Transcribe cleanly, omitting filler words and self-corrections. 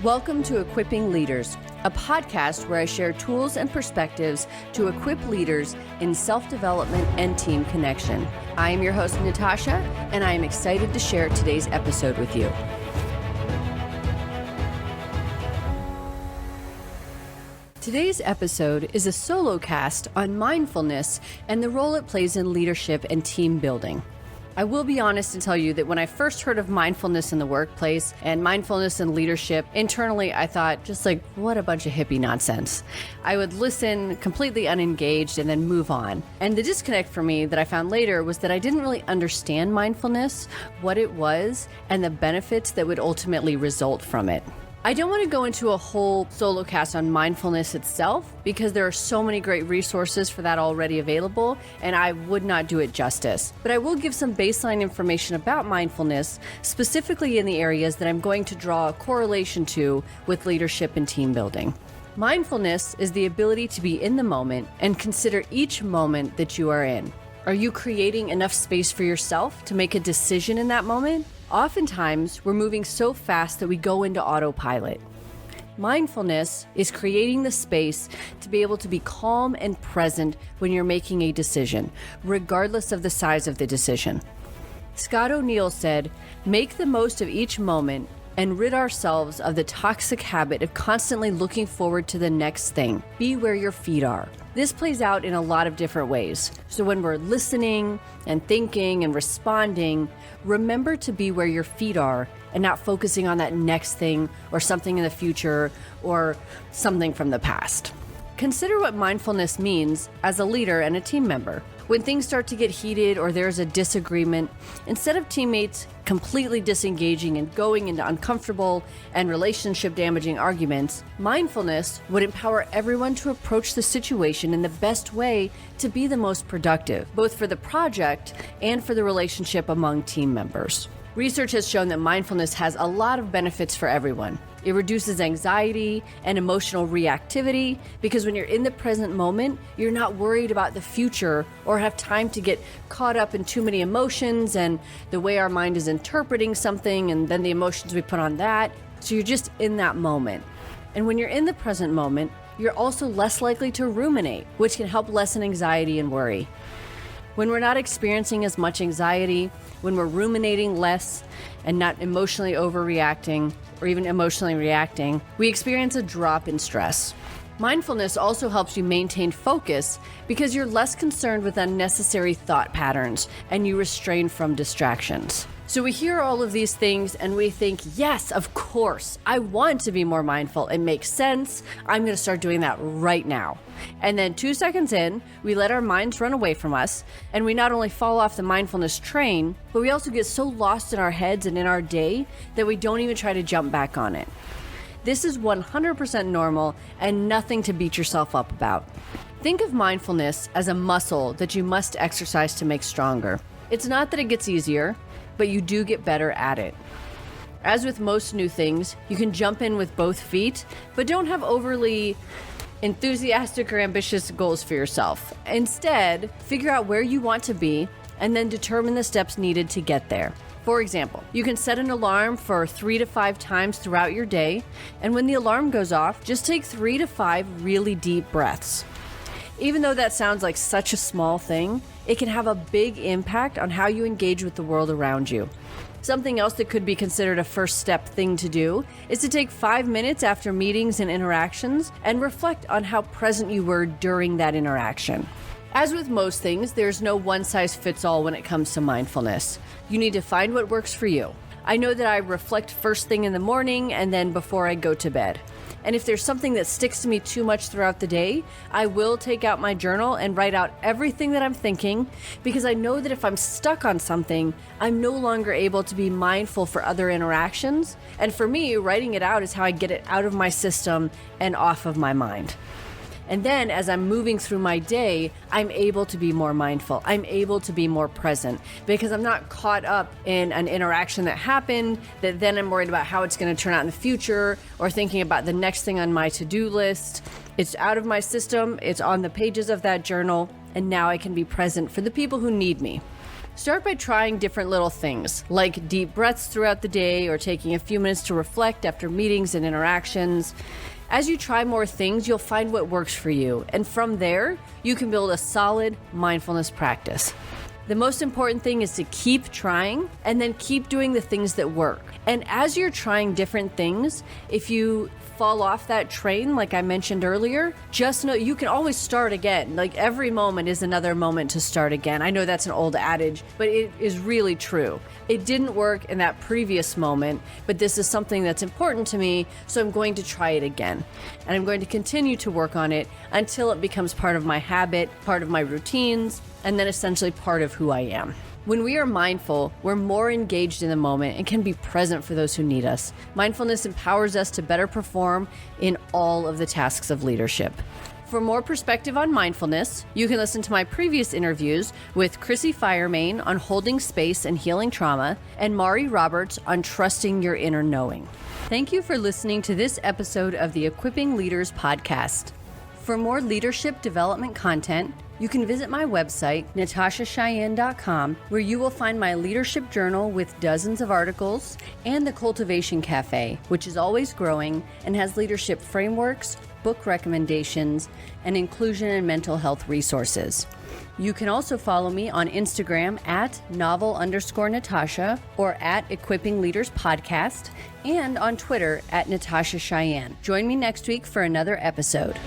Welcome to Equipping Leaders, a podcast where I share tools and perspectives to equip leaders in self-development and team connection. I am your host, Natasha, and I am excited to share today's episode with you. Today's episode is a solocast on mindfulness and the role it plays in leadership and team building. I will be honest and tell you that when I first heard of mindfulness in the workplace and mindfulness in leadership, internally I thought, what a bunch of hippie nonsense. I would listen completely unengaged and then move on. And the disconnect for me that I found later was that I didn't really understand mindfulness, what it was, and the benefits that would ultimately result from it. I don't want to go into a whole solocast on mindfulness itself because there are so many great resources for that already available, and I would not do it justice. But I will give some baseline information about mindfulness, specifically in the areas that I'm going to draw a correlation to with leadership and team building. Mindfulness is the ability to be in the moment and consider each moment that you are in. Are you creating enough space for yourself to make a decision in that moment? Oftentimes, we're moving so fast that we go into autopilot. Mindfulness is creating the space to be able to be calm and present when you're making a decision, regardless of the size of the decision. Scott O'Neill said, "Make the most of each moment and rid ourselves of the toxic habit of constantly looking forward to the next thing. Be where your feet are." This plays out in a lot of different ways. So when we're listening and thinking and responding, remember to be where your feet are and not focusing on that next thing or something in the future or something from the past. Consider what mindfulness means as a leader and a team member. When things start to get heated or there's a disagreement, instead of teammates completely disengaging and going into uncomfortable and relationship damaging arguments, mindfulness would empower everyone to approach the situation in the best way to be the most productive, both for the project and for the relationship among team members. Research has shown that mindfulness has a lot of benefits for everyone. It reduces anxiety and emotional reactivity because when you're in the present moment, you're not worried about the future or have time to get caught up in too many emotions and the way our mind is interpreting something and then the emotions we put on that. So you're just in that moment. And when you're in the present moment, you're also less likely to ruminate, which can help lessen anxiety and worry. When we're not experiencing as much anxiety, when we're ruminating less and not emotionally overreacting or even emotionally reacting, we experience a drop in stress. Mindfulness also helps you maintain focus because you're less concerned with unnecessary thought patterns and you restrain from distractions. So we hear all of these things and we think, yes, of course, I want to be more mindful. It makes sense. I'm going to start doing that right now. And then 2 seconds in, we let our minds run away from us. And we not only fall off the mindfulness train, but we also get so lost in our heads and in our day that we don't even try to jump back on it. This is 100% normal and nothing to beat yourself up about. Think of mindfulness as a muscle that you must exercise to make stronger. It's not that it gets easier, but you do get better at it. As with most new things, you can jump in with both feet, but don't have overly enthusiastic or ambitious goals for yourself. Instead, figure out where you want to be and then determine the steps needed to get there. For example, you can set an alarm for 3 to 5 times throughout your day, and when the alarm goes off, just take 3 to 5 really deep breaths. Even though that sounds like such a small thing, it can have a big impact on how you engage with the world around you. Something else that could be considered a first step thing to do is to take 5 minutes after meetings and interactions and reflect on how present you were during that interaction. As with most things, there's no one size fits all when it comes to mindfulness. You need to find what works for you. I know that I reflect first thing in the morning and then before I go to bed. And if there's something that sticks to me too much throughout the day, I will take out my journal and write out everything that I'm thinking because I know that if I'm stuck on something, I'm no longer able to be mindful for other interactions. And for me, writing it out is how I get it out of my system and off of my mind. And then as I'm moving through my day, I'm able to be more mindful. I'm able to be more present because I'm not caught up in an interaction that happened that then I'm worried about how it's going to turn out in the future or thinking about the next thing on my to-do list. It's out of my system. It's on the pages of that journal. And now I can be present for the people who need me. Start by trying different little things, like deep breaths throughout the day or taking a few minutes to reflect after meetings and interactions. As you try more things, you'll find what works for you, and from there, you can build a solid mindfulness practice. The most important thing is to keep trying and then keep doing the things that work. And as you're trying different things, if you fall off that train, like I mentioned earlier, just know you can always start again. Like every moment is another moment to start again. I know that's an old adage, but it is really true. It didn't work in that previous moment, but this is something that's important to me, so I'm going to try it again. And I'm going to continue to work on it until it becomes part of my habit, part of my routines, and then essentially part of who I am. When we are mindful, we're more engaged in the moment and can be present for those who need us. Mindfulness empowers us to better perform in all of the tasks of leadership. For more perspective on mindfulness, you can listen to my previous interviews with Chrissy Firemain on holding space and healing trauma, and Mari Roberts on trusting your inner knowing. Thank you for listening to this episode of the Equipping Leaders podcast. For more leadership development content, you can visit my website, natashacheyenne.com, where you will find my leadership journal with dozens of articles, and the Cultivation Cafe, which is always growing and has leadership frameworks, book recommendations, and inclusion and mental health resources. You can also follow me on Instagram at novel_Natasha or at Equipping Leaders Podcast, and on Twitter at Natasha Cheyenne. Join me next week for another episode.